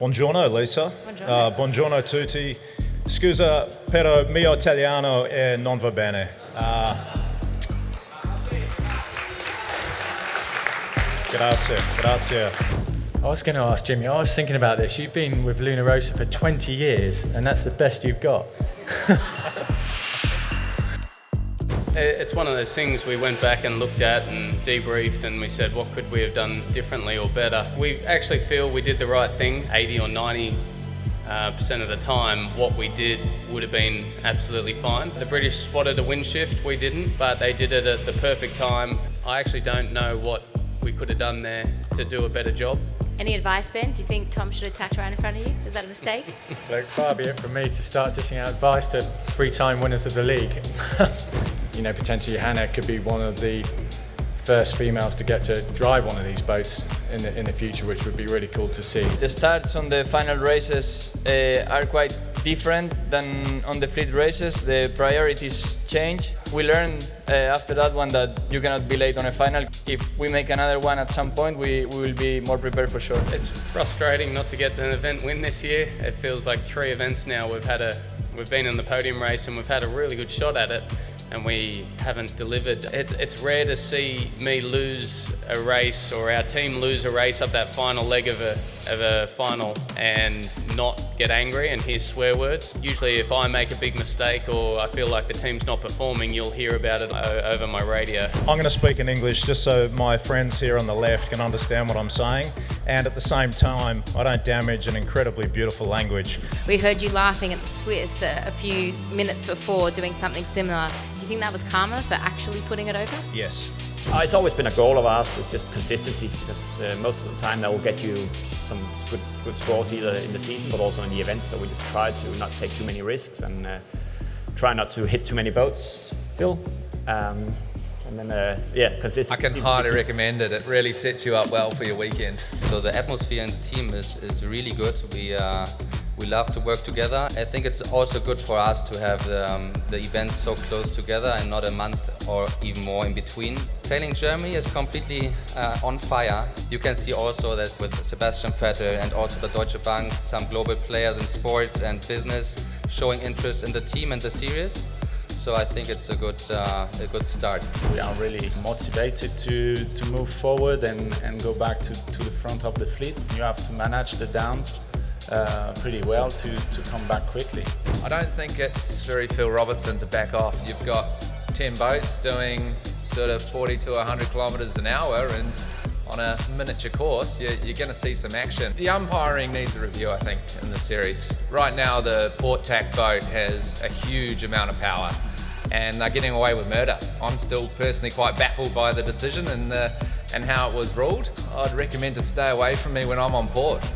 Buongiorno Lisa. Buongiorno. Buongiorno tutti. Scusa, però mio italiano non va bene. Grazie. I was going to ask Jimmy, I was thinking about this. You've been with Luna Rossa for 20 years, and that's the best you've got. It's one of those things we went back and looked at and debriefed, and we said, what could we have done differently or better? We actually feel we did the right thing 80 or 90% of the time. What we did would have been absolutely fine. The British spotted a wind shift, we didn't, but they did it at the perfect time. I actually don't know what we could have done there to do a better job. Any advice, Ben? Do you think Tom should have tacked around in front of you? Is that a mistake? Look, far be it from me to start dishing out advice to three-time winners of the league. Potentially Hannah could be one of the first females to get to drive one of these boats in the future, which would be really cool to see. The starts on the final races are quite different than on the fleet races. The priorities change. We learned after that one that you cannot be late on a final. If we make another one at some point, we will be more prepared for sure. It's frustrating not to get an event win this year. It feels like 3 events now we've been in the podium race and we've had a really good shot at it, and we haven't delivered. It's rare to see me lose a race or our team lose a race up that final leg of a final and not get angry and hear swear words. Usually if I make a big mistake or I feel like the team's not performing, you'll hear about it over my radio. I'm going to speak in English just so my friends here on the left can understand what I'm saying, and at the same time I don't damage an incredibly beautiful language. We heard you laughing at the Swiss a few minutes before doing something similar. Do you think that was karma for actually putting it over? Yes. It's always been a goal of ours. It's just consistency, because most of the time that will get you some good scores either in the season but also in the events. So we just try to not take too many risks and try not to hit too many boats, Phil. And then, consistency. I can highly recommend it. It really sets you up well for your weekend. So the atmosphere in the team is really good. We love to work together. I think it's also good for us to have the events so close together and not a month or even more in between. Sailing Germany is completely on fire. You can see also that with Sebastian Vettel and also the Deutsche Bank, some global players in sports and business showing interest in the team and the series. So I think it's a good start. We are really motivated to move forward and go back to the front of the fleet. You have to manage the downs pretty well to come back quickly. I don't think it's very Phil Robertson to back off. You've got 10 boats doing sort of 40 to 100 kilometres an hour, and on a miniature course, you're going to see some action. The umpiring needs a review, I think, in the series. Right now, the port tack boat has a huge amount of power, and they're getting away with murder. I'm still personally quite baffled by the decision and how it was ruled. I'd recommend to stay away from me when I'm on port.